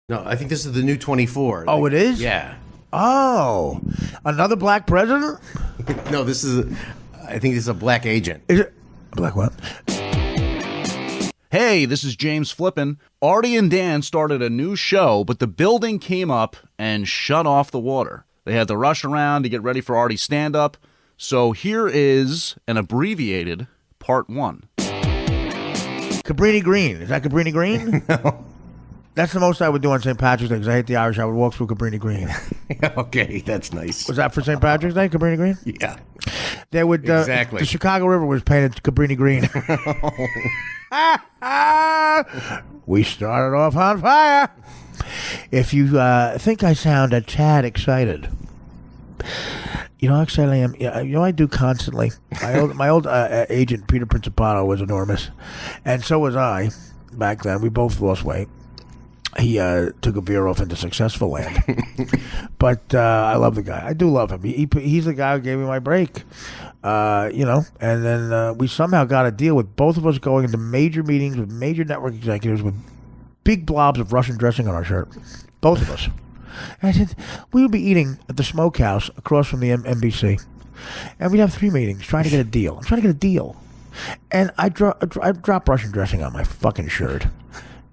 No, I think this is the new 24. Oh, it is? Yeah. Oh, another black president? No, I think this is a black agent. Is it? Black what? Hey, this is James Flippin. Artie and Dan started a new show, but the building came up and shut off the water. They had to rush around to get ready for Artie's stand-up. So here is an abbreviated part 1. Cabrini Green. Is that Cabrini Green? No. That's the most I would do on St. Patrick's Day because I hate the Irish. I would walk through Cabrini Green. Okay, that's nice. Was that for St. Patrick's Day, Cabrini Green? Yeah. They would. Exactly. The Chicago River was painted Cabrini Green. We started off on fire. If you think I sound a tad excited, you know how excited I am. You know I do constantly. My old agent Peter Principato was enormous, and so was I. Back then, we both lost weight. He took a veer off into successful land. But I love the guy. I do love him. He's the guy who gave me my break. And then we somehow got a deal with both of us going into major meetings with major network executives with big blobs of Russian dressing on our shirt. Both of us. And I said, we would be eating at the smokehouse across from the NBC. And we'd have 3 meetings trying to get a deal. I'm trying to get a deal. And I drop Russian dressing on my fucking shirt.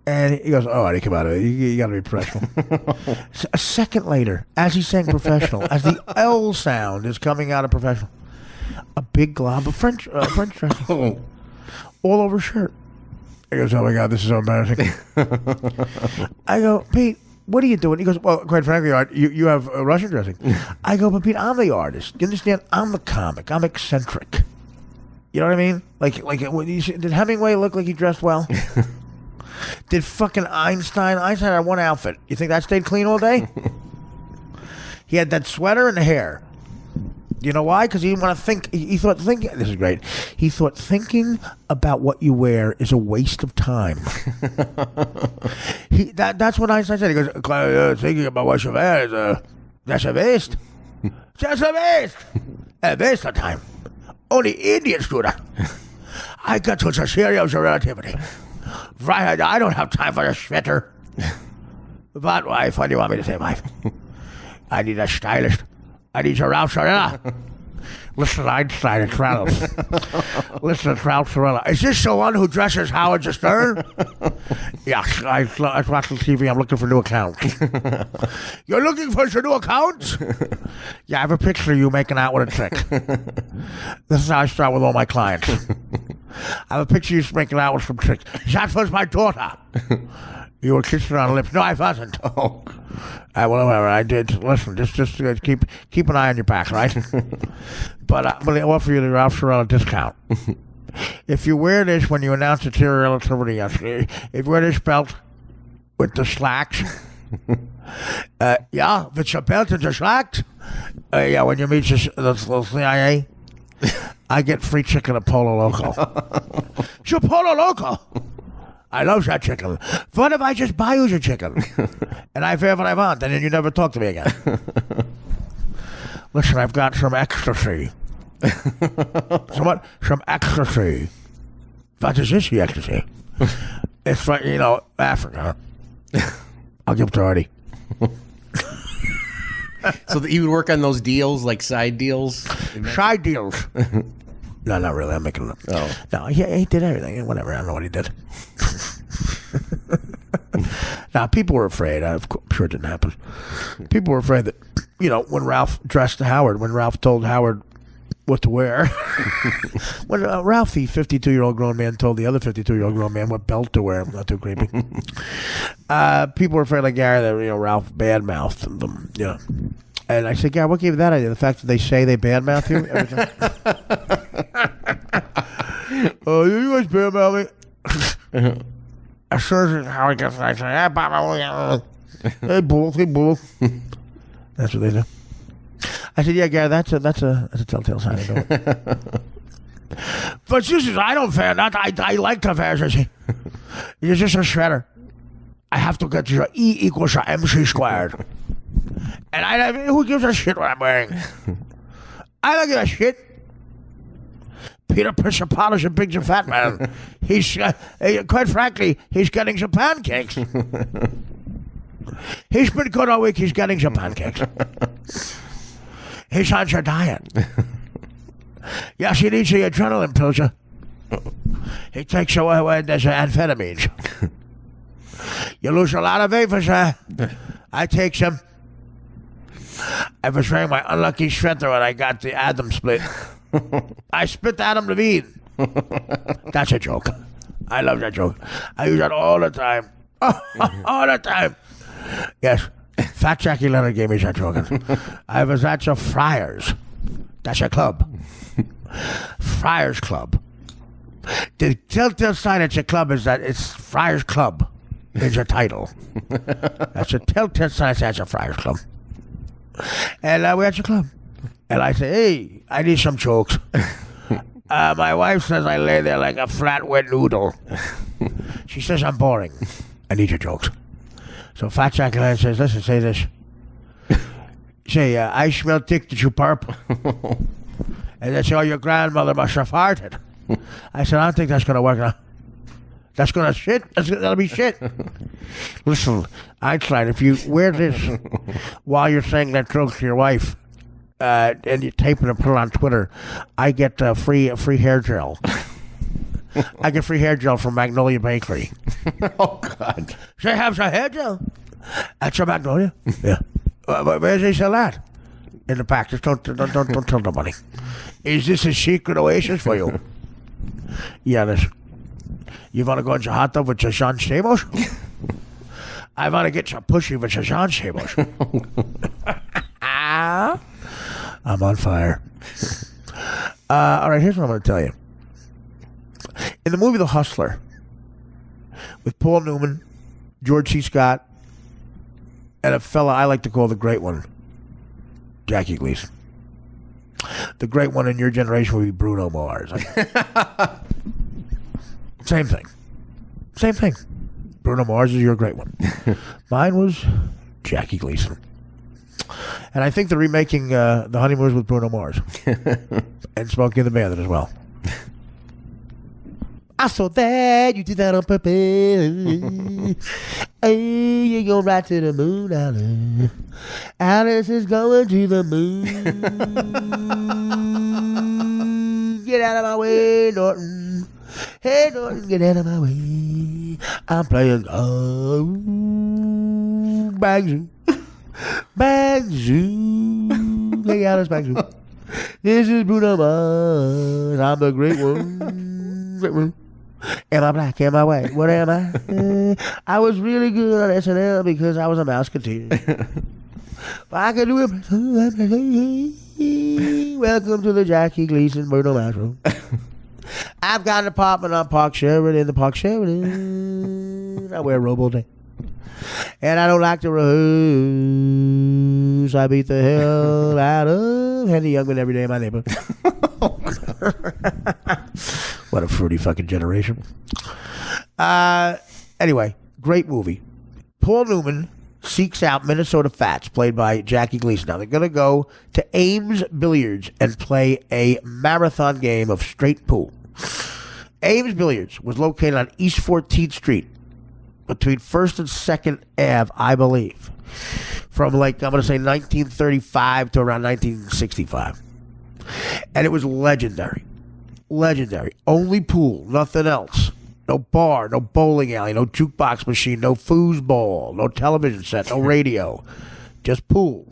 And he goes, oh, Artie, come out of it. You got to be professional. So a second later, as he's saying professional, as the L sound is coming out of professional, a big glob of French dressing all over his shirt. He goes, oh, my God, this is so embarrassing. I go, Pete, what are you doing? He goes, well, quite frankly, Art, you have Russian dressing. I go, but Pete, I'm the artist. You understand? I'm the comic. I'm eccentric. You know what I mean? Like did Hemingway look like he dressed well? Did fucking Einstein had one outfit. You think that stayed clean all day? He had that sweater and the hair. You know why? Because he didn't want to think. He thought thinking. This is great. He thought thinking about what you wear is a waste of time. That's what Einstein said. He goes, thinking about what you wear is that's a waste. That's a waste. A waste of time. Only idiots do that. I got to the theory of relativity. Right, I don't have time for a sweater. But wife, what do you want me to say, wife? I need a stylist. I need a Ralph Sorella. Listen, Einstein, it's Ralph. Listen, it's Ralph Sorella. Is this the one who dresses Howard Stern? Yeah, I watch the TV. I'm looking for new accounts. You're looking for some new accounts? Yeah, I have a picture of you making out with a chick. This is how I start with all my clients. I have a picture of you making out with some chicks. That was my daughter. You were kissing her on the lips. No, I wasn't. Oh. Well, whatever, I did. Listen, just keep an eye on your back, right? But I'm going to offer you the Ralph Sorella discount. If you wear this when you announce the theory of relativity yesterday, if you wear this belt with the slacks, yeah, if it's a belt and the slacks, yeah, when you meet the CIA, I get free chicken at Polo Loco. It's a Polo Loco. I love that chicken. What if I just buy you your chicken? And I pay what I want, and then you never talk to me again. Listen, I've got some ecstasy. Some ecstasy. What is this, ecstasy? It's like, Africa. I'll give it to Artie. So that you would work on those deals, like side deals? Side deals. No, not really. I'm making them. Oh. No, he did everything. Whatever. I don't know what he did. Now, people were afraid. I'm sure it didn't happen. People were afraid that, when Ralph dressed Howard, when Ralph told Howard what to wear, when Ralph, the 52-year-old grown man, told the other 52-year-old grown man what belt to wear, not too creepy. People were afraid, like Gary, that Ralph badmouthed them. And I said, Gary, what gave you that idea? The fact that they say they badmouth you every time? Oh, you guys badmouth me. As soon as Howard gets it, I say, hey, bull. That's what they do. I said, yeah, Gary, that's a telltale sign of it. But sisters, I don't fear that. I like the fear. You're just a shredder. I have to get your E equals your MC squared. And who gives a shit what I'm wearing? I don't give a shit. Peter Principato's a big and fat man. He's, quite frankly, he's getting some pancakes. He's been good all week. He's getting some pancakes. He's on your diet. Yes, he needs the adrenaline pills. He takes away there's amphetamines. You lose a lot of weight, sir. I take some. I was wearing my unlucky sweater when I got the Adam split. I split Adam Levine. That's a joke. I love that joke. I use that all the time. All the time. Yes. Fat Jackie Leonard gave me that joke. I was at your Friars. That's a club. Friars Club. The telltale sign at your club is that it's Friars Club is your title. That's a telltale sign at your Friars Club. And we're at your club. And I say, hey, I need some jokes. My wife says I lay there like a flat, wet noodle. She says I'm boring. I need your jokes. So Fat Jackie Leonard says, listen, say this. Say, I smell dick, did you burp? And they say, oh, your grandmother must have farted. I said, I don't think that's going to work now. That's going to shit? That'll be shit. Listen, Einstein, if you wear this while you're saying that joke to your wife, and you tape it and put it on Twitter, I get free hair gel. I get free hair gel from Magnolia Bakery. Oh, God. She has a hair gel. At your Magnolia? Yeah. Where does he sell that? In the back. Just don't tell nobody. Is this a secret oasis for you? Yeah, this. You want to go on your hot tub with your Jean Stamos? I want to get your pussy with your Jean Stamos. I'm on fire. All right, here's what I'm going to tell you. In the movie The Hustler, with Paul Newman, George C. Scott, and a fella I like to call the great one, Jackie Gleason. The great one in your generation would be Bruno Mars. Same thing. Same thing. Bruno Mars is your great one. Mine was Jackie Gleason. And I think they're remaking The Honeymooners with Bruno Mars. And Smokey and the Bandit as well. I saw that you did that on purpose. Hey, you go right to the moon, Alice. Alice is going to the moon. Get out of my way, Norton. Hey, Norton, get out of my way. I'm playing Bang Zoo. Bang Zoo. Hey, Alice, Bang Zoo. This is Bruno Mars. I'm the great one. Great one. Am I black? Am I white? What am I? I was really good on SNL because I was a Mouseketeer. But I can do it. Welcome to the Jackie Gleason Bruno Mars Show. I've got an apartment on Park Sheridan. The Park Sheridan. I wear a robe all day. And I don't like to rehearse. I beat the hell out of Henry Youngman every day in my neighborhood. What a fruity fucking generation. Anyway, great movie. Paul Newman seeks out Minnesota Fats, played by Jackie Gleason. Now, they're going to go to Ames Billiards and play a marathon game of straight pool. Ames Billiards was located on East 14th Street between 1st and 2nd Ave, I believe. From, I'm going to say 1935 to around 1965. And it was legendary. Legendary. Only pool, nothing else. No bar, no bowling alley, no jukebox machine, no foosball, no television set, no radio. Just pool.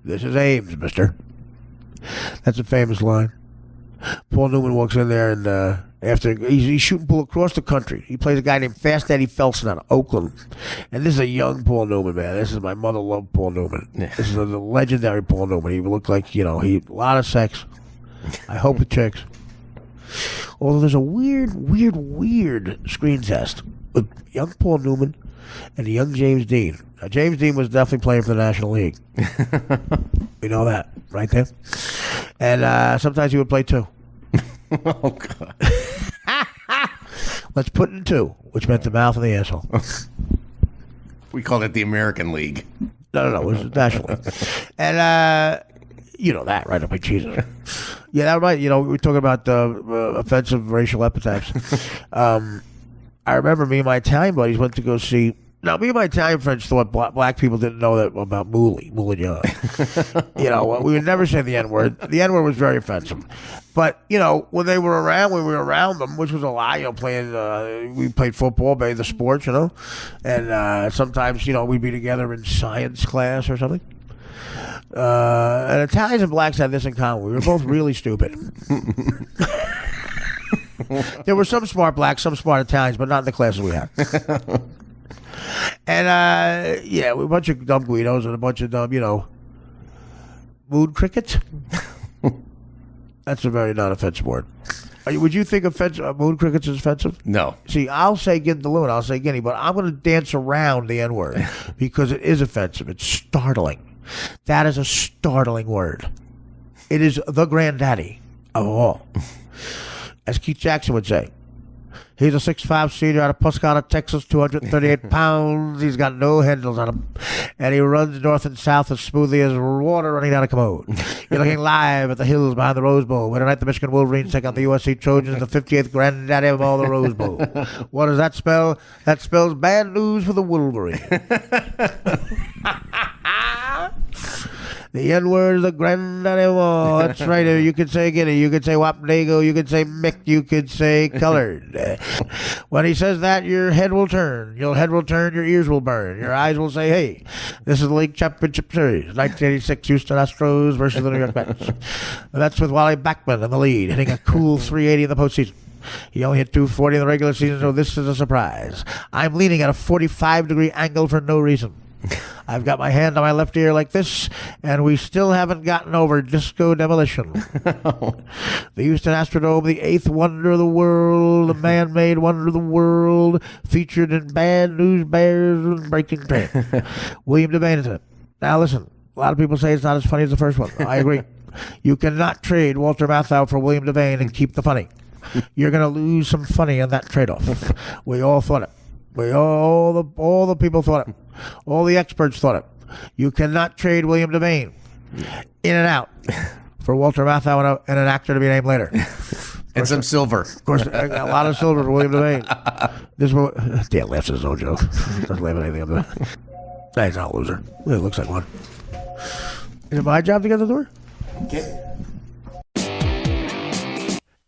This is Ames, mister. That's a famous line. Paul Newman walks in there and after he's shooting pool across the country. He plays a guy named Fast Eddie Felson out of Oakland. And this is a young Paul Newman, man. This is my mother loved Paul Newman. This is a legendary Paul Newman. He looked like, he a lot of sex. I hope with chicks. Although there's a weird screen test with young Paul Newman and a young James Dean. Now, James Dean was definitely playing for the National League. We know that, right there. And sometimes he would play two. Oh, God. Let's put in two, which meant the mouth and the asshole. We called it the American League. No, it was National League. And you know that, right? Up by Jesus. Yeah, that right. We were talking about offensive racial epithets. I remember me and my Italian buddies went to go see Now, me and my Italian friends thought black people didn't know that about Moulignon. We would never say the N-word. The N-word was very offensive. But, when we were around them, which was a lot, we played football, the sports, and sometimes, we'd be together in science class or something. And Italians and blacks had this in common. We were both really stupid. There were some smart blacks, some smart Italians, but not in the classes we had. And, we're a bunch of dumb Guidos and a bunch of dumb, mood crickets. That's a very non-offensive word. Would you think mood crickets is offensive? No. See, I'll say Gindaloon, I'll say Guinea, but I'm going to dance around the N-word because it is offensive. It's startling. That is a startling word. It is the granddaddy of all. As Keith Jackson would say. He's a 6'5" senior out of Puscana, Texas, 238 pounds. He's got no handles on him. And he runs north and south as smoothly as water running down a commode. You're looking live at the hills behind the Rose Bowl, where tonight the Michigan Wolverines take out the USC Trojans, the 58th granddaddy of all, the Rose Bowl. What does that spell? That spells bad news for the Wolverine. The N-word is the granddaddy of all. That's right. You could say Guinea. You could say Wapnago. You could say Mick. You could say colored. When he says that, your head will turn. Your head will turn. Your ears will burn. Your eyes will say, hey, this is the League Championship Series. 1986 Houston Astros versus the New York Mets. That's with Wally Backman in the lead, hitting a cool 380 in the postseason. He only hit 240 in the regular season, so this is a surprise. I'm leaning at a 45-degree angle for no reason. I've got my hand on my left ear like this, and we still haven't gotten over disco demolition. The Houston Astrodome, the eighth wonder of the world, the man-made wonder of the world, featured in Bad News Bears and Breaking Bad. William Devane is in it. Now listen, a lot of people say it's not as funny as the first one. I agree. You cannot trade Walter Matthau for William Devane and keep the funny. You're going to lose some funny in that trade-off. We all thought it. All the people thought it. All the experts thought it. You cannot trade William Devane in and out for Walter Matthau and an actor to be named later. And some silver. Of course, a lot of silver for William Devane. Dan laughs at his own joke. Doesn't laugh at anything other than that. He's not a loser. It looks like one. Is it my job to get the door? Okay.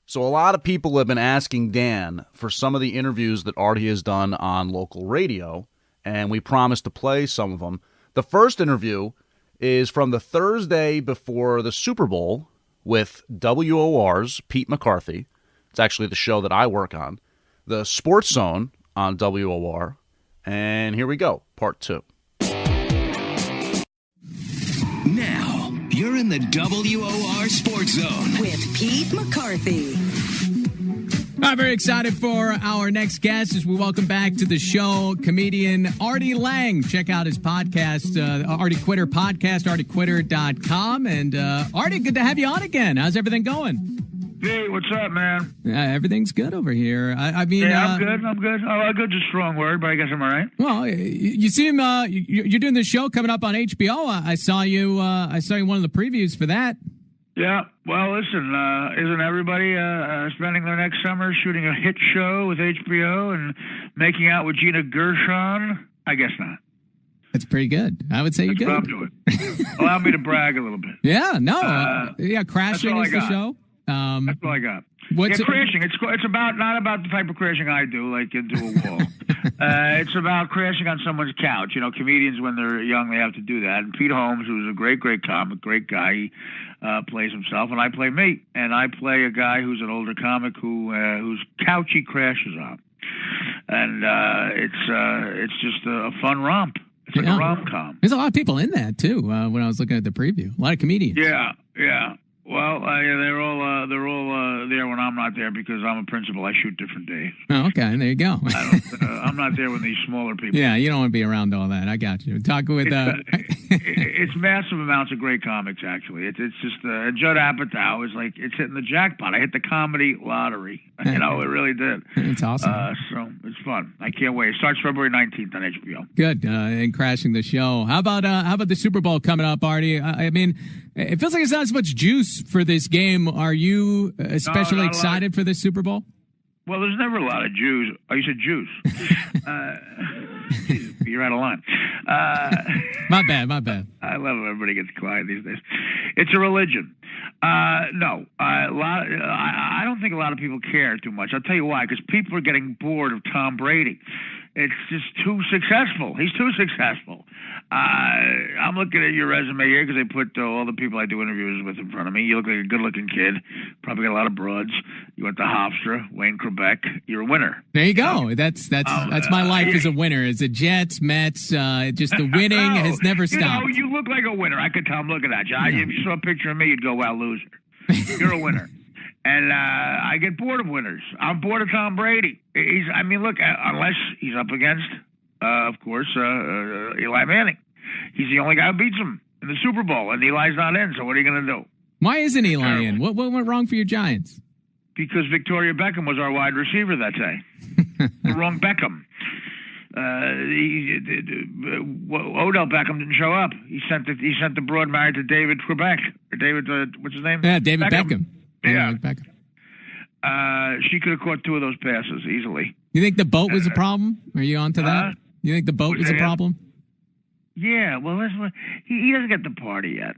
So a lot of people have been asking Dan for some of the interviews that Artie has done on local radio, and we promised to play some of them. The first interview is from the Thursday before the Super Bowl with WOR's Pete McCarthy. It's actually the show that I work on. The Sports Zone on WOR. And here we go, part 2. Now, you're in the WOR Sports Zone with Pete McCarthy. I'm very excited for our next guest as we welcome back to the show comedian Artie Lang. Check out his podcast, Artie Quitter Podcast, artiequitter.com. And Artie, good to have you on again. How's everything going? Hey, what's up, man? Everything's good over here. I mean, yeah, I'm good. Oh, good's a strong word, but I guess I'm all right. Well, you seem you're doing this show coming up on HBO. I saw you one of the previews for that. Yeah. Well, listen, isn't everybody spending their next summer shooting a hit show with HBO and making out with Gina Gershon? I guess not. That's pretty good. I would say you're good. That's what I'm doing. Allow me to brag a little bit. Yeah. No. Crashing is the show. That's all I got. Crashing. It's not about the type of crashing I do, like into a wall. It's about crashing on someone's couch. You know, comedians when they're young, they have to do that. And Pete Holmes, who's a great comic, great guy, he plays himself, and I play me. And I play a guy who's an older comic whose couch he crashes on. And it's just a fun romp. It's like a rom-com. There's a lot of people in that too. When I was looking at the preview, a lot of comedians. Yeah. Well, they're all there when I'm not there because I'm a principal. I shoot different days. Oh, okay. There you go. I'm not there when these smaller people. Yeah, you don't want to be around all that. I got you. Talking with it's massive amounts of great comics. Actually, it's just Judd Apatow is like it's hitting the jackpot. I hit the comedy lottery. You know, it really did. It's awesome. So it's fun. I can't wait. It starts February 19th on HBO. Good. And crashing the show. How about the Super Bowl coming up, Artie? I mean, it feels like there's not as much juice for this game. Are you especially excited for this Super Bowl? Well, there's never a lot of Jews. Oh, you said Jews. You're out of line. My bad. I love it. Everybody gets quiet these days. It's a religion. No, I don't think a lot of people care too much. I'll tell you why. Because people are getting bored of Tom Brady. It's just too successful. He's too successful. I'm looking at your resume here because they put all the people I do interviews with in front of me. You look like a good-looking kid. Probably got a lot of broads. You went to Hofstra, Wayne, Quebec. You're a winner. There you go. That's my life as a winner. As a Jets, Mets, just the winning has never stopped. You look like a winner. I could tell. I'm looking at you. If you saw a picture of me, you'd go, "Wow, loser." You're a winner. And I get bored of winners. I'm bored of Tom Brady. Look, unless he's up against, of course, Eli Manning. He's the only guy who beats him in the Super Bowl, and Eli's not in, so what are you going to do? Why isn't Eli in? What went wrong for your Giants? Because Victoria Beckham was our wide receiver that day. The wrong Beckham. Odell Beckham didn't show up. He sent the broad married to David Quebec. Or David, what's his name? Yeah, David Beckham. Yeah. Beckham. She could have caught 2 of those passes easily. You think the boat was a problem? Are you on to that? You think the boat was a problem? Yeah, well, that's what he doesn't get the party yet.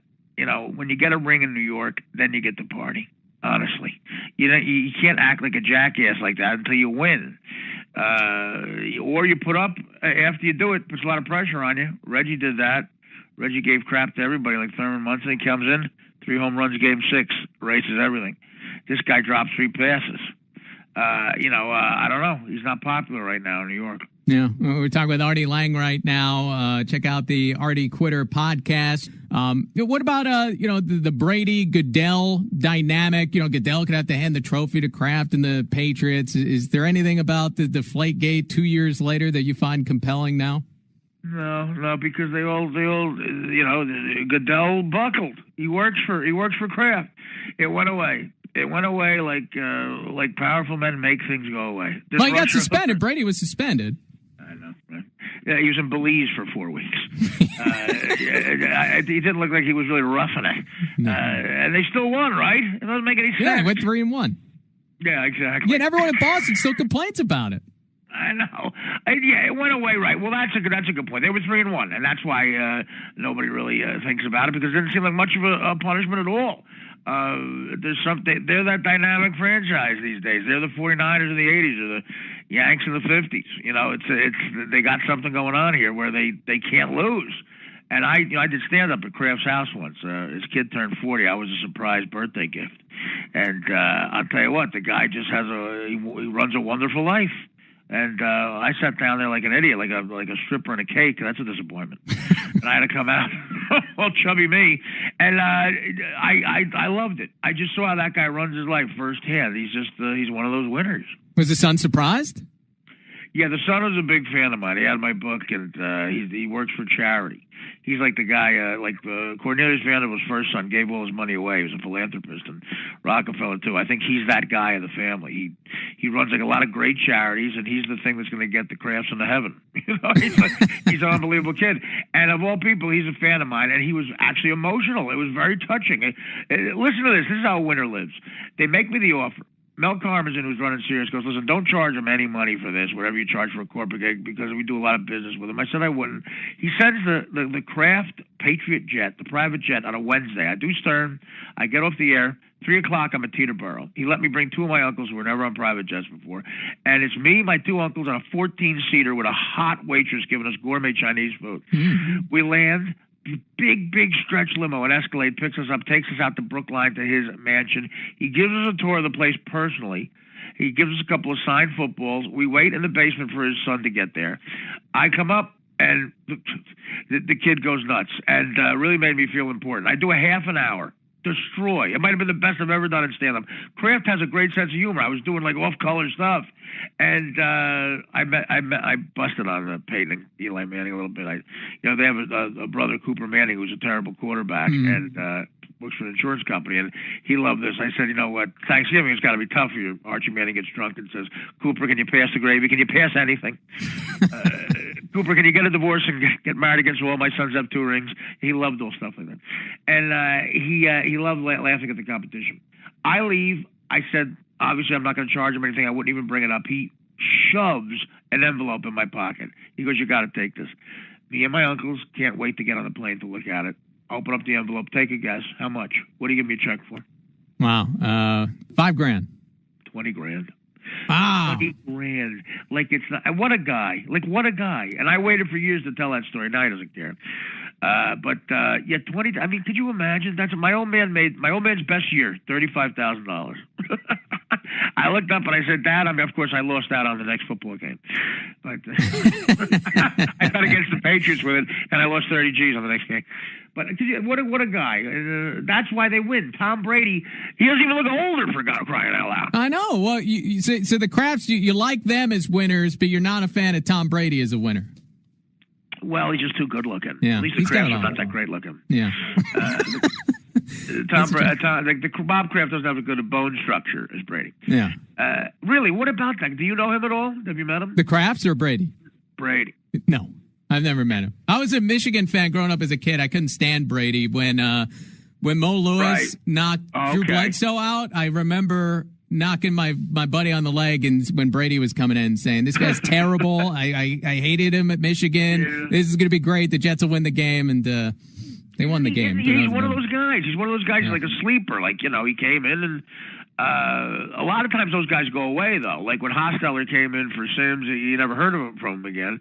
When you get a ring in New York, then you get the party. Honestly, you can't act like a jackass like that until you win, or you put up after you do it. Puts a lot of pressure on you. Reggie did that. Reggie gave crap to everybody like Thurman Munson. He comes in, 3 home runs, game 6, erases everything. This guy dropped 3 passes. I don't know. He's not popular right now in New York. Yeah, we're talking with Artie Lang right now. Check out the Artie Quitter podcast. What about the Brady Goodell dynamic? Goodell could have to hand the trophy to Kraft and the Patriots. Is there anything about the Deflategate 2 years later that you find compelling now? No, because they all, Goodell buckled. He works for Kraft. It went away. It went away like powerful men make things go away. Well, he got suspended. Brady was suspended. I know. Right? Yeah, he was in Belize for 4 weeks. He didn't look like he was really roughing it. No. And they still won, right? It doesn't make any sense. Yeah, they went 3-1. Yeah, exactly. Yeah, and everyone in Boston still complains about it. I know. Yeah, it went away, right? Well, that's a good point. They were 3-1, and that's why nobody really thinks about it, because it didn't seem like much of a punishment at all. There's something. They're that dynamic franchise these days. They're the 49ers in the 80s or the Yanks in the 50s. It's they got something going on here where they can't lose. And I did stand up at Kraft's house once. His kid turned 40. I was a surprise birthday gift. And I'll tell you what, the guy just he runs a wonderful life. And I sat down there like an idiot, like a stripper in a cake. That's a disappointment. And I had to come out, all chubby me. And I loved it. I just saw how that guy runs his life firsthand. He's one of those winners. Was the son surprised? Yeah, the son was a big fan of mine. He had my book, and he works for charity. He's like the guy, Cornelius Vanderbilt's first son gave all his money away. He was a philanthropist, and Rockefeller too. I think he's that guy of the family. He runs like a lot of great charities, and he's the thing that's going to get the Crafts into heaven. He's an unbelievable kid. And of all people, he's a fan of mine, and he was actually emotional. It was very touching. Listen to this. This is how a winner lives. They make me the offer. Mel Karmazin, who's running Sirius, goes, listen, don't charge him any money for this, whatever you charge for a corporate gig, because we do a lot of business with him. I said I wouldn't. He sends the Kraft Patriot jet, the private jet, on a Wednesday. I do Stern. I get off the air. 3 o'clock, I'm at Teterboro. He let me bring 2 of my uncles who were never on private jets before. And it's me, my 2 uncles, on a 14-seater with a hot waitress giving us gourmet Chinese food. Mm-hmm. We land. Big stretch limo, an Escalade, picks us up, takes us out to Brookline to his mansion. He gives us a tour of the place personally. He gives us a couple of signed footballs. We wait in the basement for his son to get there. I come up, and the kid goes nuts, and really made me feel important. I do a half an hour. Destroy. It might have been the best I've ever done in stand-up. Kraft has a great sense of humor. I was doing like off-color stuff, and I busted on Peyton and Eli Manning a little bit. They have a brother, Cooper Manning, who's a terrible quarterback, and works for an insurance company, and he loved this. I said, you know what? Thanksgiving has got to be tough for you. Archie Manning gets drunk and says, Cooper, can you pass the gravy? Can you pass anything? Cooper, can you get a divorce and get married against all? My sons have 2 rings. He loved all stuff like that. And he loved laughing at the competition. I leave. I said, obviously, I'm not going to charge him anything. I wouldn't even bring it up. He shoves an envelope in my pocket. He goes, "You got to take this." Me and my uncles can't wait to get on the plane to look at it. Open up the envelope. Take a guess. How much? What do you give me a check for? Wow. $5,000. 20 grand. Wow. 20 grand. Like, it's not. What a guy. Like, what a guy. And I waited for years to tell that story. Now he doesn't care. But 20. I mean, could you imagine? That's my old man's best year, $35,000. I looked up and I said, "Dad," of course I lost out on the next football game. But I bet against the Patriots with it, and I lost 30 G's on the next game. But what a guy. That's why they win. Tom Brady, he doesn't even look older, for God crying out loud. I know. Well, so the Crafts, you like them as winners, but you're not a fan of Tom Brady as a winner. Well, he's just too good looking. Yeah, at least the Crafts are not that great looking. Yeah. Bob Kraft doesn't have as good a bone structure as Brady. Yeah. Really, what about that? Do you know him at all? Have you met him? The Crafts or Brady? Brady. No, I've never met him. I was a Michigan fan growing up as a kid. I couldn't stand Brady when Mo Lewis knocked Drew Bledsoe out. I remember knocking my buddy on the leg, and when Brady was coming in saying, "This guy's terrible. I hated him at Michigan. Yeah. This is going to be great. The Jets will win the game," and they won the game. He's one of those guys. He's one of those guys like a sleeper. Like, he came in and a lot of times those guys go away, though. Like when Hostetler came in for Sims, you never heard from him again.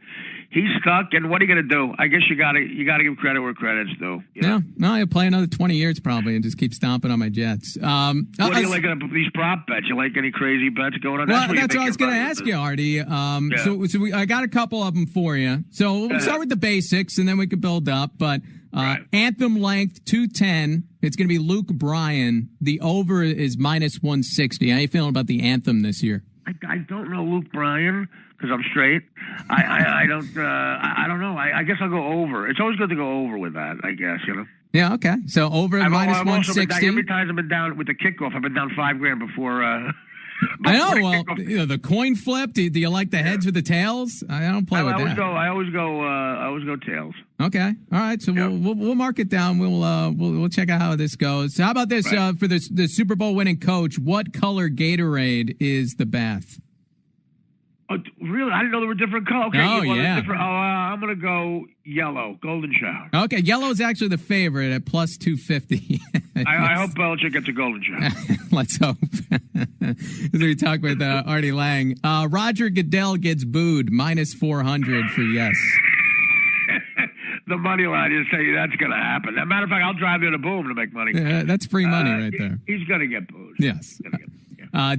He's stuck, and what are you going to do? I guess you got to give credit where credit's due. Yeah, no, I'll play another 20 years probably and just keep stomping on my Jets. What do you like these prop bets? You like any crazy bets going on? Well, that's what I was going to ask you, Artie. So I got a couple of them for you. So we'll start with the basics, and then we can build up. But anthem length 210. It's going to be Luke Bryan. The over is -160. How you feeling about the anthem this year? I don't know Luke Bryan because I'm straight. I don't know. I guess I'll go over. It's always good to go over with that, I guess, Yeah, okay. So over at -160. Every time I've been down with the kickoff, I've been down $5,000 before. I know. Well, the coin flip. Do you like the heads or the tails? I don't play with that. I always go tails. Okay. All right. So we'll mark it down. We'll check out how this goes. So how about this for the Super Bowl winning coach? What color Gatorade is the bath? Oh, really? I didn't know there were different colors. Okay, yeah. I'm going to go yellow, golden shower. Okay, yellow is actually the favorite at +250. I hope Belichick gets a golden shower. Let's hope. As we talk with Artie Lang. Roger Goodell gets booed, -400 for yes. The money line, you say that's going to happen. As a matter of fact, I'll drive you to Boom to make money. That's free money right there. He's going to get booed. Yes.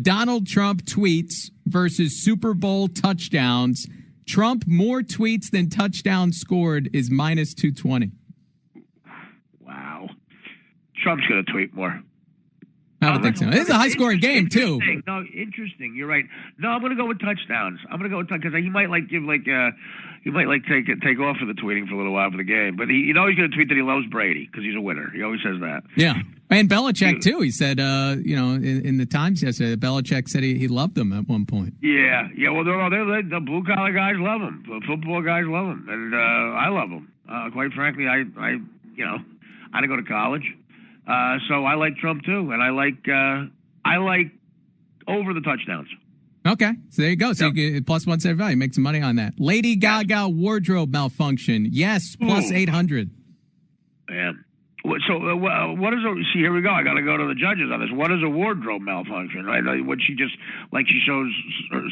Donald Trump tweets versus Super Bowl touchdowns. Trump more tweets than touchdowns scored is -220. Wow. Trump's going to tweet more. I would think so. This is a high-scoring game, too. No, interesting. You're right. No, I'm going to go with touchdowns. I'm going to go with touchdowns because he might take off for the tweeting for a little while for the game. But he's going to tweet that he loves Brady because he's a winner. He always says that. Yeah, and Belichick too. He said, in the Times yesterday, Belichick said he loved him at one point. Yeah. Well, the blue collar guys love him. The football guys love him, and I love him. Quite frankly, I didn't go to college. So I like Trump too, and I like over the touchdowns. Okay, so there you go. So you get +175. You make some money on that. Lady Gaga wardrobe malfunction. Yes, +800. Yeah. So what is see? Here we go. I got to go to the judges on this. What is a wardrobe malfunction? Right? What she just she shows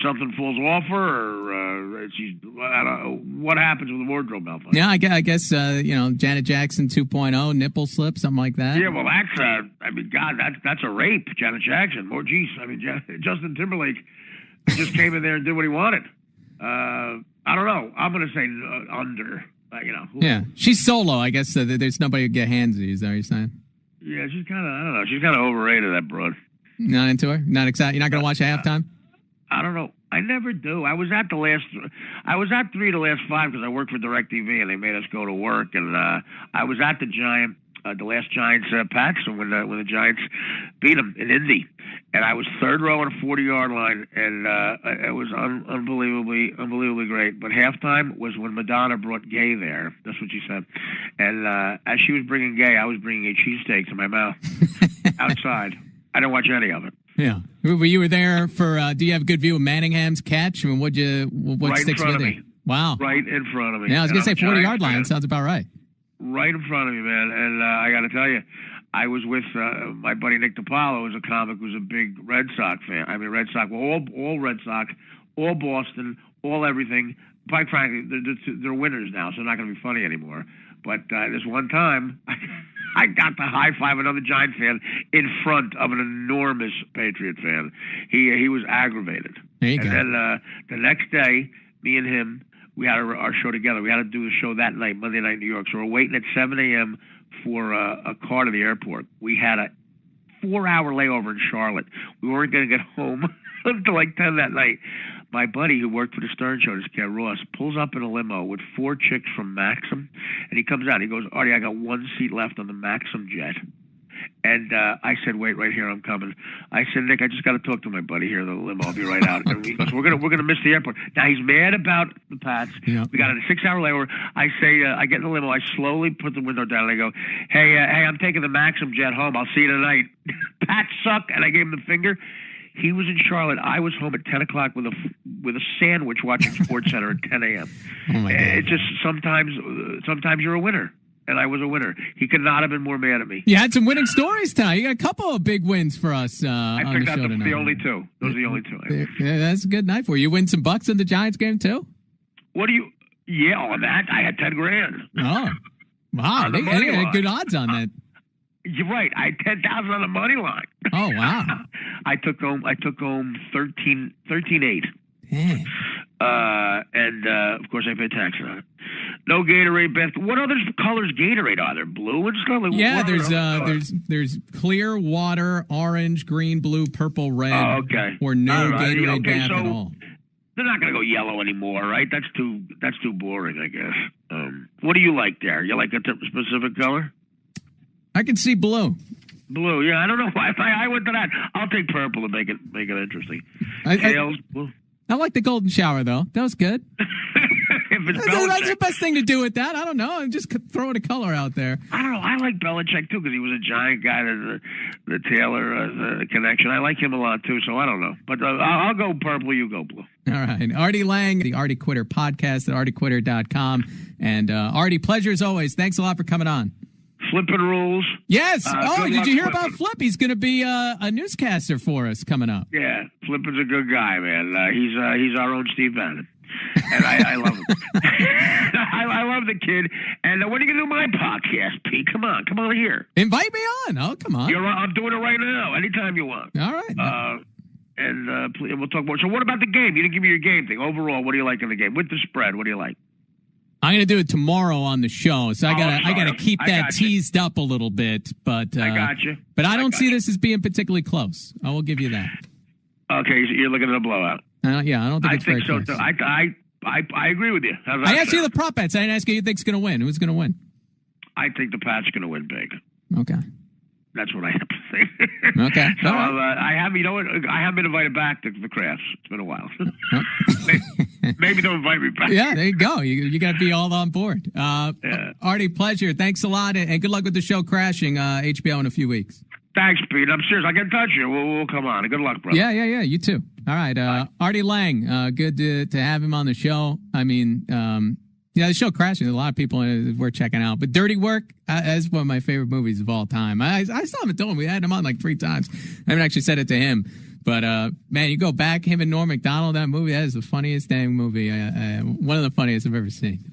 something falls off her, or I don't know. What happens with a wardrobe malfunction? Yeah, I guess Janet Jackson 2.0 nipple slip, something like that. Yeah, well that's a rape, Janet Jackson. Oh, geez, Justin Timberlake just came in there and did what he wanted. I don't know. I'm going to say under. Yeah, she's solo. I guess there's nobody to get handsy. Is that what you're saying? Yeah, she's kind of. I don't know. She's kind of overrated. That broad. Not into her. Not excited. You're not going to watch halftime. I don't know. I never do. I was at 3 of the last 5 because I work for DirecTV and they made us go to work. And I was at the last Giants Pats when the Giants beat them in Indy, and I was third row on a 40-yard line, and it was unbelievably great. But halftime was when Madonna brought Gay there. That's what she said. And as she was bringing Gay, I was bringing a cheesesteak to my mouth outside. I didn't watch any of it. Yeah. You were there for, do you have a good view of Manningham's catch? I mean, what right sticks in front with of you? me. Wow. Right in front of me. Yeah, I was going to say 40-yard line. fan. Sounds about right. Right in front of me, man. And I got to tell you, I was with my buddy Nick DiPaolo, who's a comic, who's a big Red Sox fan. I mean, Red Sox, well, all Red Sox, all Boston, all everything. Quite frankly, they're winners now, so it's not going to be funny anymore. But this one time, I got to high five another Giant fan in front of an enormous Patriot fan. He was aggravated. There you and go. then the next day, me and him, we had our show together. We had to do the show that night, Monday night in New York. So we're waiting at 7 a.m. for a car to the airport. We had a 4-hour layover in Charlotte. We weren't going to get home until like 10 that night. My buddy who worked for the Stern Show, this guy Ross, pulls up in a limo with 4 chicks from Maxim, and he comes out. He goes, Artie, I got 1 seat left on the Maxim jet. And I said, wait, right here, I'm coming. I said, Nick, I just got to talk to my buddy here in the limo. I'll be right out. And he goes, we're gonna miss the airport. Now he's mad about the Pats. Yeah. We got a 6-hour layover. I say, I get in the limo. I slowly put the window down. And I go, hey, I'm taking the Maxim jet home. I'll see you tonight. Pats suck. And I gave him the finger. He was in Charlotte. I was home at 10 o'clock with a sandwich watching SportsCenter at 10 a.m. Oh my God. It's just sometimes you're a winner. And I was a winner. He could not have been more mad at me. You had some winning stories tonight. You got a couple of big wins for us I on picked the out show tonight. the only two. Those are the only two. Yeah, that's a good night for you. You win some bucks in the Giants game, too? What do you... Yeah, on that, I had 10 grand. Oh, wow. On the They money had line. good odds on that. You're right. I had 10,000 on the money line. Oh, wow. I took home 13.8. Dang. And of course I paid tax on it. No Gatorade, Beth. What other colors Gatorade are there? Blue and stuff? Like, Yeah, what are there's clear water, orange, green, blue, purple, red. Oh, okay. Or no All right. Gatorade Okay, bath so at all. They're not going to go yellow anymore, right? That's too boring, I guess. What do you like there? You like a specific color? I can see blue. Blue, yeah. I don't know why I went to that. I'll take purple to make it interesting. I Tails, blue. like the golden shower, though. That was good. If it's That's Belichick, the best thing to do with that. I don't know. I'm just throwing a color out there. I don't know. I like Belichick too because he was a Giant guy. The Taylor connection. I like him a lot too. So I don't know, but I'll go purple. You go blue. All right. Artie Lang, the Artie Quitter podcast at artiequitter.com. And Artie, pleasure as always. Thanks a lot for coming on. Flipping rules. Yes. Good Did luck you hear flipping. about Flip? He's going to be a newscaster for us coming up. Yeah, Flippin's a good guy, man. He's our own Steve Bannon. And I love him. I love the kid. And when are you going to do my podcast, Pete? Come on here. Invite me on. Oh, come on. I'm doing it right now. Anytime you want. All right. Please, we'll talk more. So what about the game? You didn't give me your game thing. Overall, what do you like in the game? With the spread, what do you like? I'm going to do it tomorrow on the show, so I gotta keep that got you. teased up a little bit. But I got you. But I don't see this as being particularly close. I will give you that. Okay, so you're looking at a blowout. Yeah, I don't think I it's think very so. close. I agree with you. How's that I asked you sound? the prop bets. I didn't ask you who you think's going to win. Who's going to win? I think the Pats going to win big. Okay. That's what I have to say. Okay. So All right. I haven't. You know what? I haven't been invited back to the crafts. It's been a while. Maybe don't invite me back. Yeah, there you go. You got to be all on board. Artie, pleasure. Thanks a lot, and good luck with the show crashing HBO in a few weeks. Thanks, Pete. I'm serious. I can touch you. We'll come on. Good luck, brother. Yeah. You too. All right. Artie Lang, good to have him on the show. I mean, the show crashing. A lot of people we're checking out. But Dirty Work is one of my favorite movies of all time. I still haven't told him. We had him on like 3 times. I haven't actually said it to him. But, man, you go back, him and Norm Macdonald, that movie, that is the funniest dang movie. One of the funniest I've ever seen.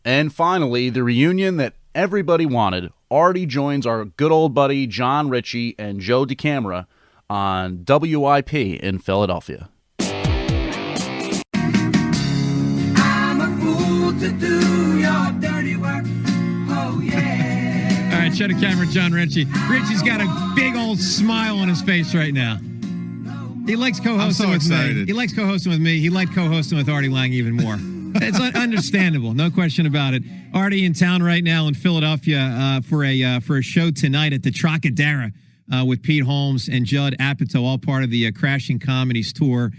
And finally, the reunion that everybody wanted. Artie joins our good old buddy John Ritchie and Joe DeCamera on WIP in Philadelphia. I'm a fool to do your dirty work. Oh, yeah. All right, show the camera, John Ritchie. Richie's got a big old smile on his face right now. He likes co-hosting with me. He likes co-hosting with me. He liked co-hosting with Artie Lang even more. It's understandable, no question about it. Artie in town right now in Philadelphia for a show tonight at the Trocadero with Pete Holmes and Judd Apatow, all part of the Crashing Comedies tour.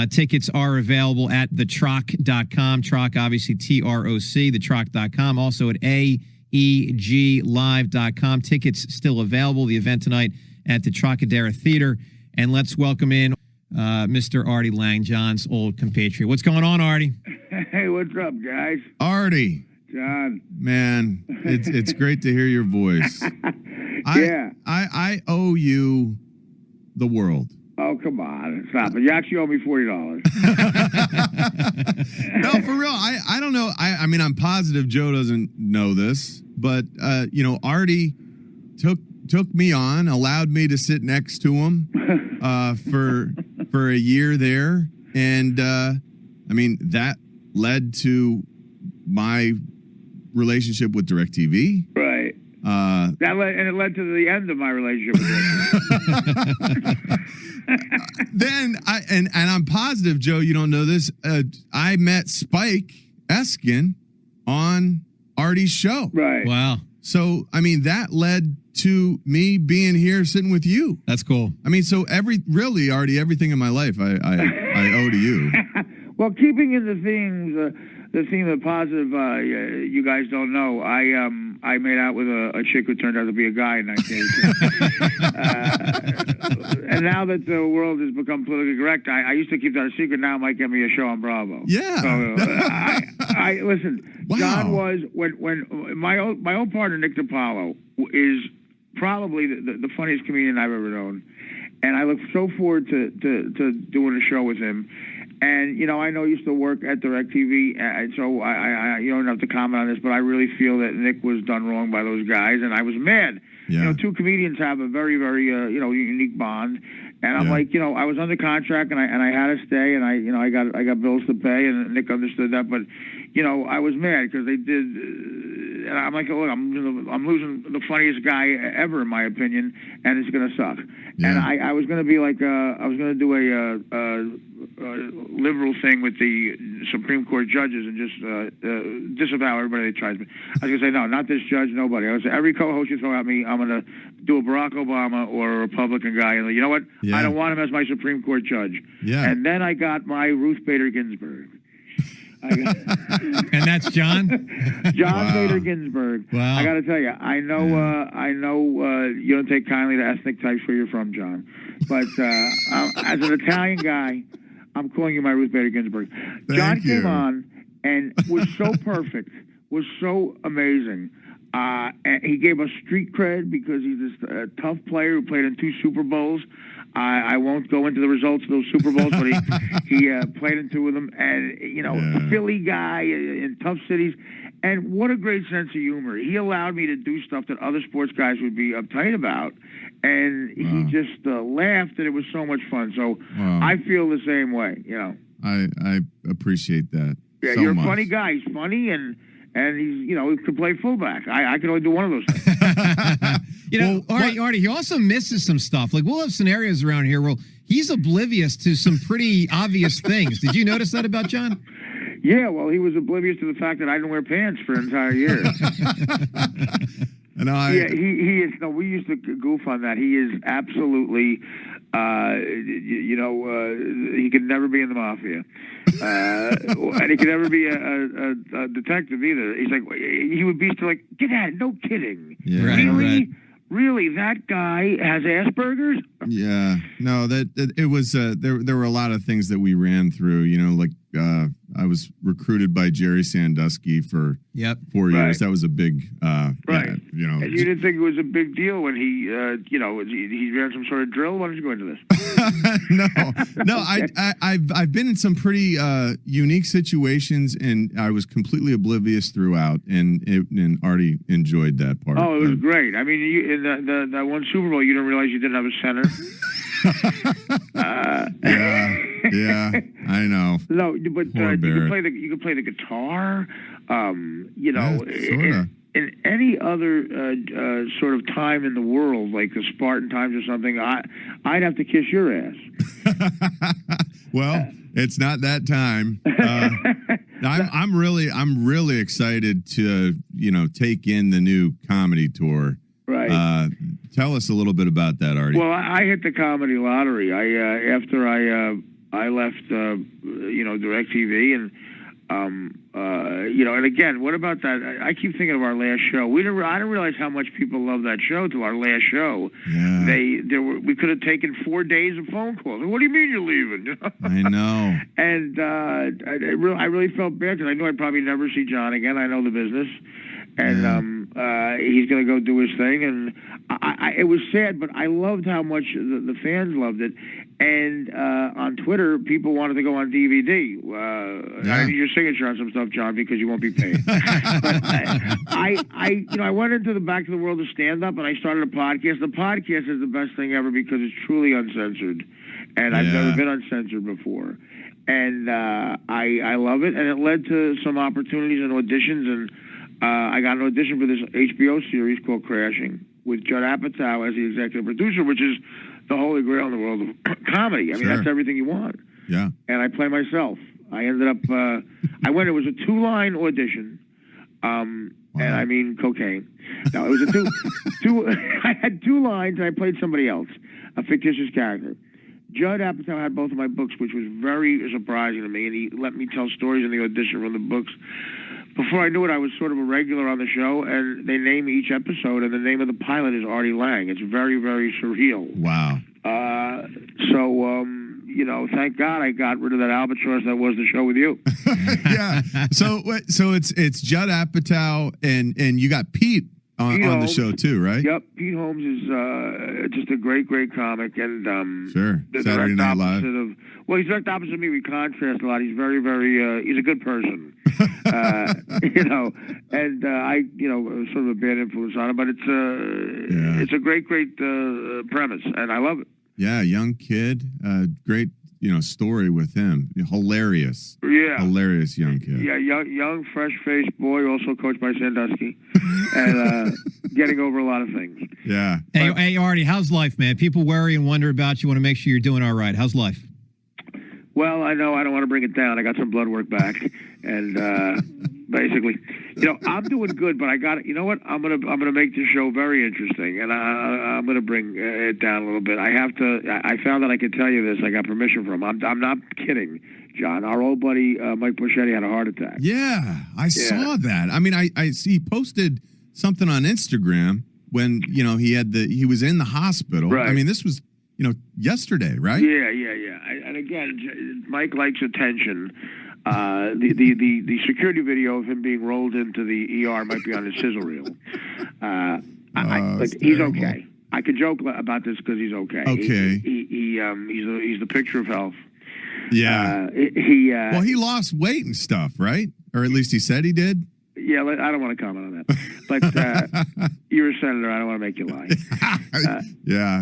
Tickets are available at thetroc.com. Troc, obviously TROC, thetroc.com. Also at AEGlive.com. Tickets still available. The event tonight at the Trocadero Theater. And let's welcome in Mr. Artie Lang, John's old compatriot. What's going on, Artie? Hey, what's up, guys? Artie. John. Man, it's great to hear your voice. Yeah. I owe you the world. Oh, come on. Stop it. You actually owe me $40. No, for real. I don't know. I mean, I'm positive Joe doesn't know this, but, Artie took me on, allowed me to sit next to him for a year there. And, that led to my relationship with DirecTV. Right. It led to the end of my relationship with DirecTV. Then I'm positive, Joe, you don't know this. I met Spike Eskin on Artie's show. Right. Wow. So, that led to me being here sitting with you. That's cool. So Artie, everything in my life I owe to you. Well, keeping in the theme of positive, you guys don't know, I made out with a chick who turned out to be a guy in 1982. And now that the world has become politically correct, I used to keep that a secret. Now it might get me a show on Bravo. Yeah. So, I listen. Wow. John was when my old partner Nick DiPaolo is probably the funniest comedian I've ever known, and I look so forward to doing a show with him. And, I know he used to work at DirecTV, and so I you don't have to comment on this, but I really feel that Nick was done wrong by those guys, and I was mad. Yeah. Two comedians have a very, very, unique bond. And I'm like, I was under contract, and I had to stay, and I got bills to pay, and Nick understood that. But, I was mad because they did, and I'm like, look, I'm losing the funniest guy ever, in my opinion, and it's gonna suck. Yeah. And I was gonna be like, I was gonna do a liberal thing with the Supreme Court judges and just disavow everybody that tries me. I was gonna say, no, not this judge, nobody. I was every co-host you throw at me, I'm gonna do a Barack Obama or a Republican guy, and you know what? Yeah. I don't want him as my Supreme Court judge. Yeah. And then I got my Ruth Bader Ginsburg. And that's John? John Bader Ginsburg. Wow. I got to tell you, I know you don't take kindly to ethnic types where you're from, John. But as an Italian guy, I'm calling you my Ruth Bader Ginsburg. John came on and was so perfect, was so amazing. And he gave us street cred because he's this tough player who played in 2 Super Bowls. I won't go into the results of those Super Bowls, but he played in 2 of them. And, Philly guy in tough cities. And what a great sense of humor. He allowed me to do stuff that other sports guys would be uptight about. And he just laughed, and it was so much fun. So I feel the same way, I appreciate that. Yeah, so you're much. A funny guy. He's funny, and he's, he could play fullback. I can only do one of those things. Artie, he also misses some stuff. Like, we'll have scenarios around here where he's oblivious to some pretty obvious things. Did you notice that about John? Yeah, well, he was oblivious to the fact that I didn't wear pants for an entire year. He is. No, we used to goof on that. He is absolutely, he could never be in the mafia. And he could never be a detective either. He's like, he would be still like, get at it, no kidding. Yeah. Right, really? right. Really, that guy has Asperger's? Yeah, no, that it was. There were a lot of things that we ran through. Like I was recruited by Jerry Sandusky for 4 years. Right. That was a big right. Yeah, And you didn't think it was a big deal when he he ran some sort of drill? Why don't you go into this? No. I've been in some pretty unique situations, and I was completely oblivious throughout. And Artie enjoyed that part. Oh, it was great. I mean, in that one Super Bowl, you didn't realize you didn't have a center. Yeah, I know. No, but you could play the guitar. Sorta. In any other sort of time in the world, like the Spartan times or something, I'd have to kiss your ass. Well, it's not that time. I'm really excited to take in the new comedy tour. Right. Tell us a little bit about that, Artie. Well, I hit the comedy lottery. After I left DirecTV, and And again, what about that? I keep thinking of our last show. I didn't realize how much people love that show. To our last show, we could have taken 4 days of phone calls. What do you mean you're leaving? I know. And I really felt bad because I knew I'd probably never see John again. I know the business, and he's going to go do his thing. And it was sad, but I loved how much the fans loved it. And on Twitter, people wanted to go on DVD. I need your signature on some stuff, John, because you won't be paid. But I went into the back to the world of stand-up, and I started a podcast. The podcast is the best thing ever because it's truly uncensored, and I've never been uncensored before. And I love it, and it led to some opportunities and auditions, and I got an audition for this HBO series called Crashing with Judd Apatow as the executive producer, which is the holy grail in the world of comedy. I mean, that's everything you want. Yeah. And I play myself. I ended up, it was a 2-line audition. And I mean cocaine. No, it was I had 2 lines and I played somebody else, a fictitious character. Judd Apatow had both of my books, which was very surprising to me, and he let me tell stories in the audition from the books. Before I knew it, I was sort of a regular on the show, and they name each episode, and the name of the pilot is Artie Lang. It's very, very surreal. Wow. Thank God I got rid of that albatross that was the show with you. Yeah. So it's Judd Apatow, and you got Pete on the show too, right? Yep. Pete Holmes is just a great, great comic, and sure. Saturday Night Live. He's direct opposite of me. We contrast a lot. He's very, very. He's a good person. And I, sort of a bad influence on him, but it's a great, great premise, and I love it. Yeah, young kid, great, story with him. Hilarious. Yeah. Hilarious young kid. Yeah, young, fresh-faced boy, also coached by Sandusky, and getting over a lot of things. Yeah. Hey, Artie, how's life, man? People worry and wonder about you. Want to make sure you're doing all right. How's life? Well, I know I don't want to bring it down. I got some blood work back, and basically, I'm doing good. But I got, you know what? I'm gonna make this show very interesting, and I'm gonna bring it down a little bit. I found that I could tell you this. I got permission from him. I'm not kidding, John. Our old buddy Mike Buscetti had a heart attack. Yeah, I saw that. I mean, I see he posted something on Instagram when he was in the hospital. Right. I mean, this was yesterday, right? Yeah. And again, Mike likes attention. The security video of him being rolled into the ER might be on his sizzle reel. He's okay. I can joke about this because he's okay. Okay. He's the picture of health. Yeah. He lost weight and stuff, right? Or at least he said he did. Yeah, I don't want to comment on that. But you're a senator. I don't want to make you lie.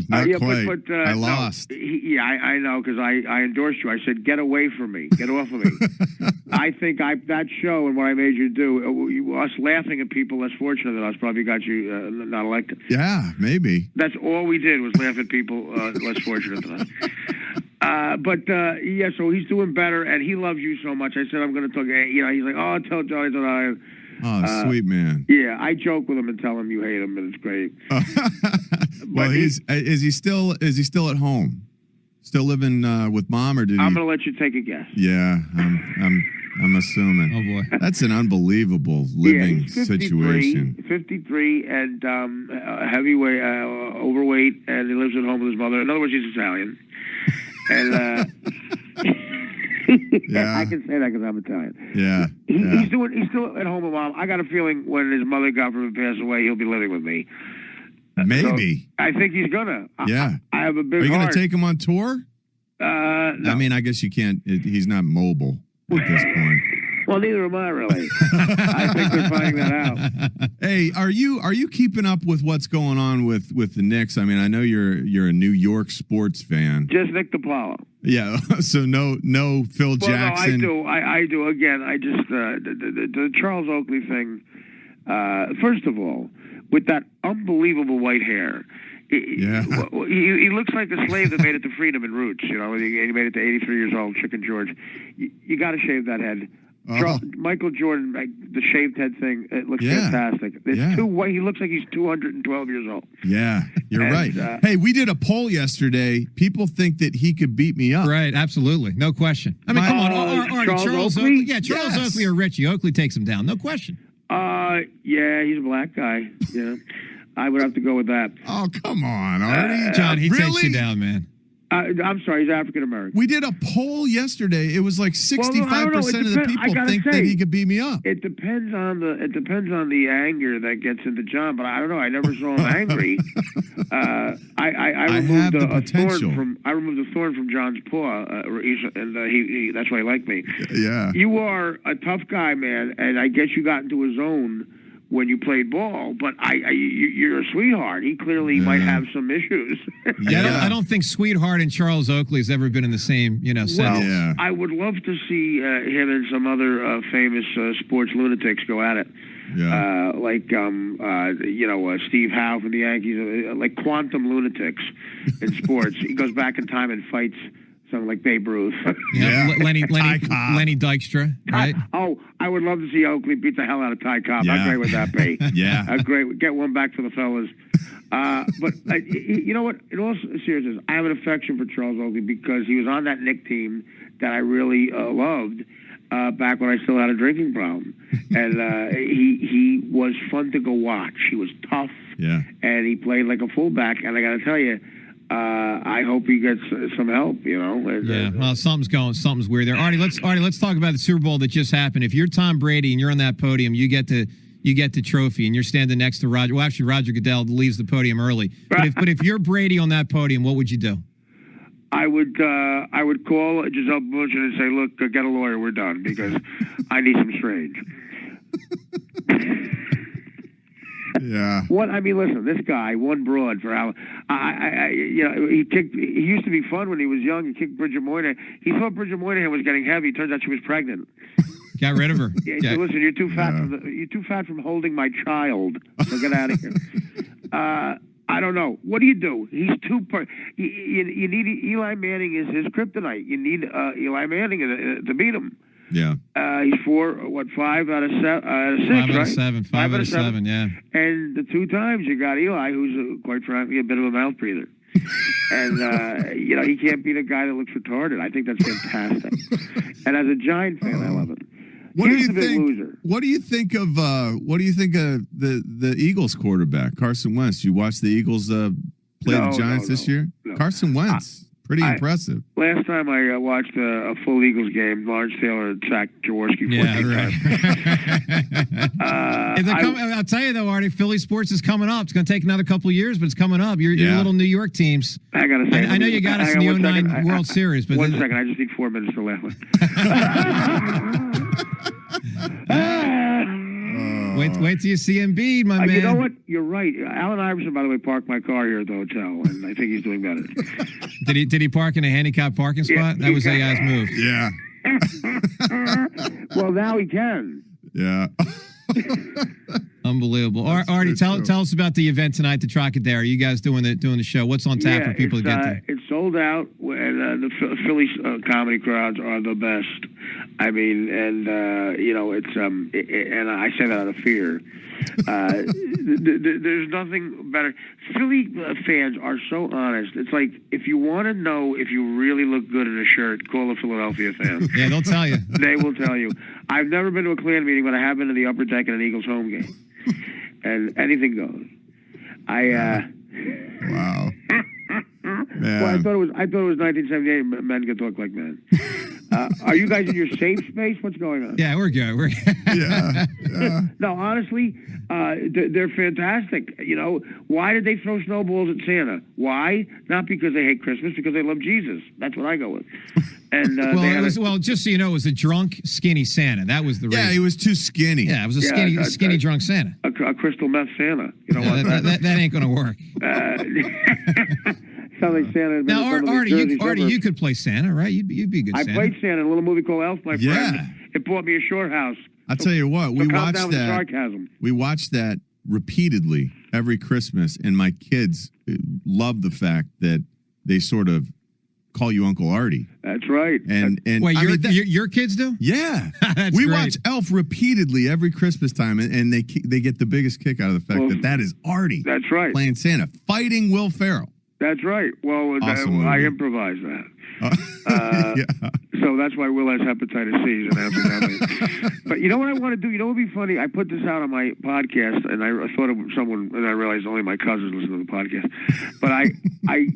Not quite. But I lost. No, I know, because I endorsed you. I said, get away from me. Get off of me. I think that show and what I made you do, us laughing at people less fortunate than us probably got you not elected. Yeah, maybe. That's all we did was laugh at people less fortunate than us. So he's doing better, and he loves you so much. I said, I'm going to talk. He's like, oh, tell Johnny. Oh, sweet man. Yeah, I joke with him and tell him you hate him, and it's great. Well, is he still at home? Still living with mom, or did he? I'm going to let you take a guess. Yeah, I'm assuming. Oh boy, that's an unbelievable living situation. 53 and heavyweight, overweight, and he lives at home with his mother. In other words, he's Italian. And yeah. I can say that because I'm Italian. Yeah. He's still at home with mom. I got a feeling when his mother, God forbid, passed away, he'll be living with me. Maybe. So I think he's gonna. Yeah. I have a big Are you heart. going to take him on tour? No. I mean, I guess you can't. He's not mobile at this point. Well, neither am I, really. I think they're finding that out. Hey, are you keeping up with what's going on with the Knicks? I mean, I know you're a New York sports fan. Just Nick DiPaolo. Yeah, so no Phil Jackson. No, I do. Again, I just the Charles Oakley thing. First of all, with that unbelievable white hair. He looks like a slave that made it to freedom in Roots. He made it to 83 years old, Chicken George. You got to shave that head. Michael Jordan, the shaved head thing, it looks fantastic. He looks like he's 212 years old. Yeah, you're right. Hey, we did a poll yesterday. People think that he could beat me up. Right, absolutely. No question. I mean, come on. Charles Oakley? Yeah, Charles Oakley or Richie. Oakley takes him down. No question. Yeah, he's a black guy. Yeah. I would have to go with that. Oh, come on, Artie. John, he takes you down, man. I'm sorry, he's African American. We did a poll yesterday. It was like 65% of the people think that he could beat me up. It depends on the anger that gets into John, but I don't know. I never saw him angry. I removed a thorn from John's paw, and he that's why he liked me. Yeah. You are a tough guy, man, and I guess you got into a zone when you played ball, but you're a sweetheart. He clearly might have some issues. I don't think Sweetheart and Charles Oakley has ever been in the same, sentence. Well, I would love to see him and some other famous sports lunatics go at it. Yeah. Steve Howe from the Yankees, like quantum lunatics in sports. He goes back in time and fights something like Babe Ruth. Lenny Dykstra, right? I would love to see Oakley beat the hell out of Ty Cobb. Yeah. How great would that be? Yeah. Great. Get one back for the fellas. But you know what? In all seriousness, I have an affection for Charles Oakley because he was on that Knick team that I really loved back when I still had a drinking problem. And he was fun to go watch. He was tough. Yeah. And he played like a fullback. And I got to tell you, I hope he gets some help, well, something's weird there. Artie, let's talk about the Super Bowl that just happened. If you're Tom Brady and you're on that podium, you get the trophy and you're standing next to Roger. Well, actually, Roger Goodell leaves the podium early. But if you're Brady on that podium, what would you do? I would call Giselle Bundchen and say, look, get a lawyer, we're done, because I need some strange. Yeah. Listen, this guy, one broad for how he kicked. He used to be fun when he was young. He kicked Bridget Moynihan. He thought Bridget Moynihan was getting heavy. Turns out she was pregnant. Got rid of her. Yeah. He said, listen, you're too fat. You're too fat from holding my child. So get out of here. I don't know. What do you do? He's too. You need Eli Manning is his kryptonite. You need Eli Manning to beat him. Yeah. He's 5 out of 6, right? 5 out of 7, yeah. And the 2 times you got Eli, who's quite frankly a bit of a mouth breather. And, he can't be the guy that looks retarded. I think that's fantastic. And as a Giant fan, I love it. Here's the big loser. What do you think of the Eagles quarterback, Carson Wentz? You watch the Eagles play the Giants this year? No. Carson Wentz. Pretty impressive. Last time I watched a full Eagles game, Lawrence Taylor sacked Jaworski 14 times. I'll tell you, though, Artie, Philly sports is coming up. It's going to take another couple of years, but it's coming up. Your little New York teams. I got to say. I know you got us in the 09 World Series. But 1 second. I just need 4 minutes to laugh. Wait till you see Embiid, my man. You know what? You're right. Allen Iverson, by the way, parked my car here at the hotel, and I think he's doing better. Did he park in a handicapped parking spot? That was AI's move. Yeah. Well, now he can. Yeah. Unbelievable. Artie, tell us about the event tonight, the Trocadero. You guys doing the show? What's on tap for people to get to? It's sold out, and the Philly comedy crowds are the best. I mean, and it's and I say that out of fear. There's nothing better. Philly fans are so honest. It's like if you want to know if you really look good in a shirt, call a Philadelphia fan. Yeah, they'll tell you. They will tell you. I've never been to a Klan meeting, but I have been to the upper deck at an Eagles home game, and anything goes. Wow. Man. Well, I thought it was 1978. Men can talk like men. Are you guys in your safe space? What's going on? Yeah, we're good. Yeah. No, honestly, they're fantastic. Why did they throw snowballs at Santa? Why? Not because they hate Christmas, because they love Jesus. That's what I go with. And just so you know, it was a drunk, skinny Santa. That was the reason. Yeah, he was too skinny. Yeah, it was a skinny drunk Santa. A crystal meth Santa. You know what? That ain't going to work. Sounds like Santa. Now, Artie, you could play Santa, right? You'd be a good Santa. I played Santa in a little movie called Elf, my friend. Yeah. It bought me a short house. I'll tell you what, we watched that. Sarcasm. We watched that repeatedly every Christmas, and my kids love the fact that they sort of call you Uncle Artie. That's right. And wait, your kids do? Yeah. That's we great. watch Elf repeatedly every Christmas time, and they get the biggest kick out of the fact that is Artie. That's right. Playing Santa, fighting Will Ferrell. That's right. Well, Awesome I movie. improvised that. Yeah. So that's why Will has hepatitis C. He's announcing that. But you know what I want to do? You know what would be funny? I put this out on my podcast, and I thought of someone, and I realized only my cousins listen to the podcast. But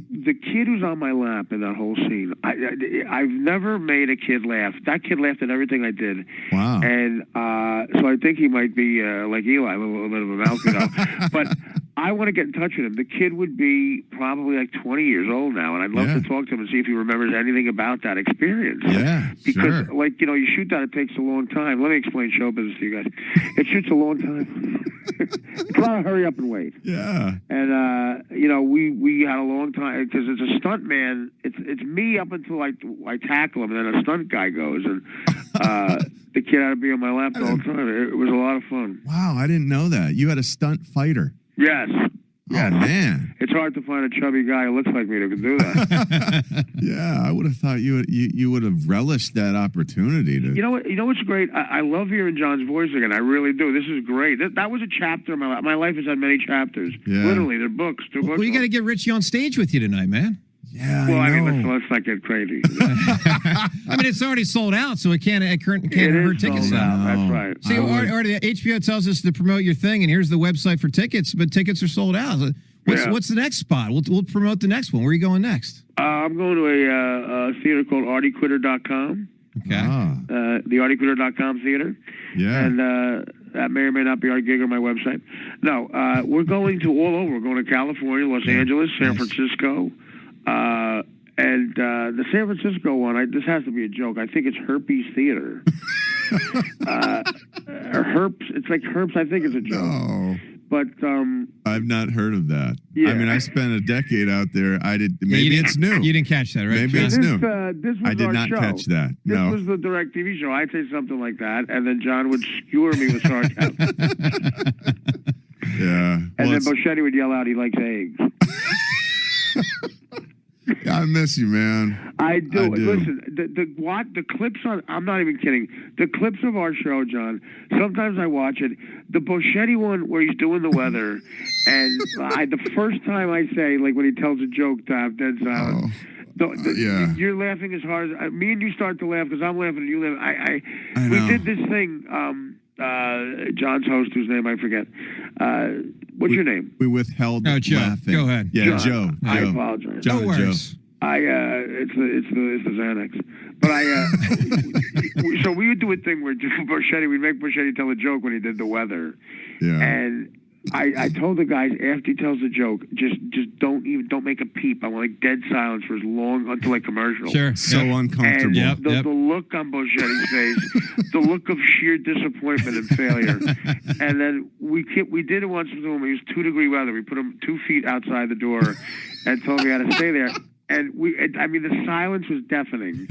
the kid who's on my lap in that whole scene, I've never made a kid laugh. That kid laughed at everything I did. Wow. And so I think he might be like Eli, a little bit of a mouth, you know. But I want to get in touch with him. The kid would be probably like 20 years old now, and I'd love to talk to him and see if he remembers anything about that experience. Yeah, because like, you know, you shoot that, it takes a long time. Let me explain show business to you guys. It shoots a long time. It's a lot of hurry up and wait. Yeah. And you know, we had a long time because it's a stunt man. It's me up until I tackle him, and then a stunt guy goes, and the kid had to be on my lap the whole time. It was a lot of fun. Wow, I didn't know that. You had a stunt fighter. Yes. Oh, man. It's hard to find a chubby guy who looks like me who can do that. Yeah, I would have thought you would have relished that opportunity to. You know what? You know what's great? I love hearing John's voice again. I really do. This is great. That was a chapter in my life. My life has had many chapters. Yeah. Literally, they're books. Well, you got to get Richie on stage with you tonight, man. Yeah, well, I know. mean, let's not get crazy. I mean, it's already sold out, so it can't hurt tickets. That's right. See, Artie, HBO tells us to promote your thing, and here's the website for tickets, but tickets are sold out. What's the next spot? We'll promote the next one. Where are you going next? I'm going to a theater called ArtieQuitter.com. Okay. The ArtieQuitter.com theater. Yeah. And that may or may not be our gig on my website. No, we're going to all over. We're going to California, Los Angeles, San Francisco. And the San Francisco one, this has to be a joke. I think it's Herpes Theater. Or Herps. It's like Herps. I think it's a joke. No. But I've not heard of that. Yeah. I mean, I spent a decade out there. Maybe it's new. You didn't catch that, right? Maybe it's new. This was I did our not show. catch that. This No. was the direct TV show. I'd say something like that, and then John would skewer me with sarcasm. Yeah. And then Boschetti would yell out, he likes eggs. I miss you, man. I do. Listen, the clips on, I'm not even kidding. The clips of our show, John, sometimes I watch it. The Boschetti one where he's doing the weather, and the first time I say, like when he tells a joke to have dead silence, you're laughing as hard as, me and you start to laugh because I'm laughing and you laugh. We did this thing, John's host, whose name I forget. What's your name? We withheld Joe. laughing. Go ahead. Yeah, Joe. Joe. I apologize. John No worries. It's the Xanax. But so we would do a thing where we'd make Boschetti tell a joke when he did the weather. Yeah. And I told the guys after he tells the joke, just don't make a peep. I want like dead silence for as long until like commercial. Sure. So uncomfortable. And the look on Boschetti's face, the look of sheer disappointment and failure. And then we did it once with him. It was 2-degree weather. We put him 2 feet outside the door and told him he had to stay there. And the silence was deafening,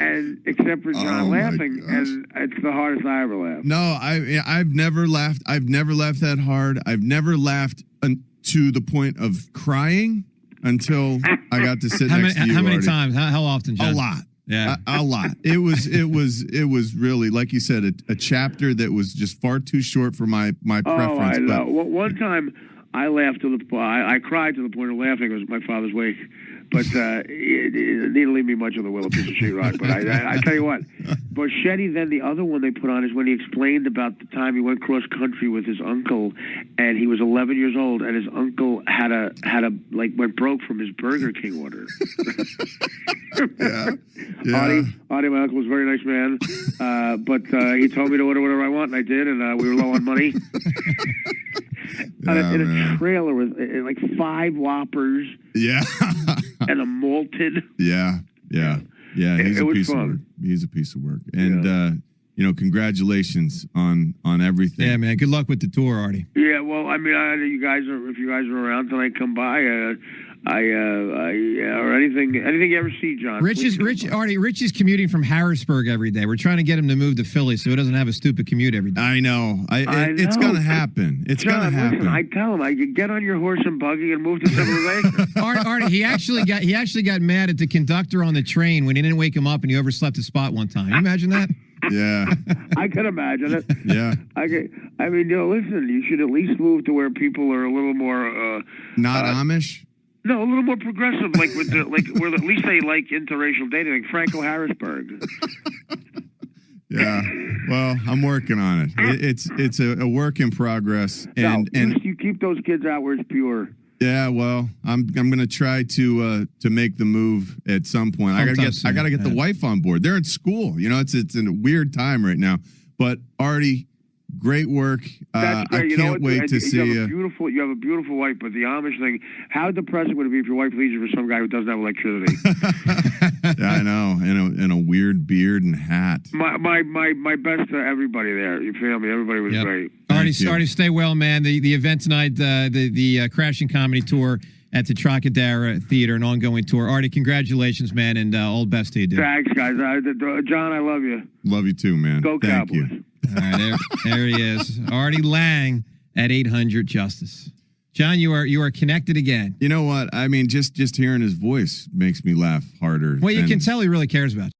and except for John laughing, and it's the hardest I ever laughed. No, I've never laughed. I've never laughed that hard. I've never laughed to the point of crying until I got to sit next to you. How many Artie. times? How often, John? A lot. Yeah, a lot. It was really, like you said, a chapter that was just far too short for my preference. Oh, I know. One time I laughed I cried to the point of laughing. It was my father's wake. But it didn't leave me much of the will, a piece of sheetrock. But I tell you what, Boschetti, then the other one they put on is when he explained about the time he went cross country with his uncle, and he was 11 years old, and his uncle had a went broke from his Burger King order. Yeah. Artie, my uncle was a very nice man, but he told me to order whatever I want, and I did, and we were low on money. In a trailer with like 5 Whoppers. Yeah. And a malted. Yeah. He's a piece of work. He's a piece of work. And congratulations on everything. Yeah, man. Good luck with the tour, Artie. Yeah, well, I mean, if you guys are around tonight, come by. Or anything you ever see, John. Rich is commuting from Harrisburg every day. We're trying to get him to move to Philly so he doesn't have a stupid commute every day. I know. It's going to happen. It's going to happen. Listen, I tell him, I could get on your horse and buggy and move to civilization. Artie, he actually got mad at the conductor on the train when he didn't wake him up and he overslept his spot one time. Can you imagine that? Yeah. I can imagine it. Yeah. I mean, listen, you should at least move to where people are a little more... Not Amish? No, a little more progressive, like where at least they like interracial dating, like Franco Harrisburg. Yeah, well, I'm working on it. It's a work in progress, and you keep those kids out where it's pure. Yeah, well, I'm gonna try to make the move at some point. I gotta get the wife on board. They're in school, it's in a weird time right now. But Artie, great work. That's great. I can't wait to see you. You have a beautiful wife, but the Amish thing, how depressing would it be if your wife leaves you for some guy who doesn't have electricity? Yeah, I know. And a weird beard and hat. My best to everybody there. Your family, everybody was great. Artie, stay well, man. The event tonight, the Crashing Comedy Tour at the Trocadero Theater, an ongoing tour. Artie, congratulations, man, and all the best to you, dude. Thanks, guys. John, I love you. Love you too, man. Go Thank Cowboys. you. All right, there he is, Artie Lang at 800 Justice. John, you are connected again. You know what? I mean, just hearing his voice makes me laugh harder. Well, you can tell he really cares about you.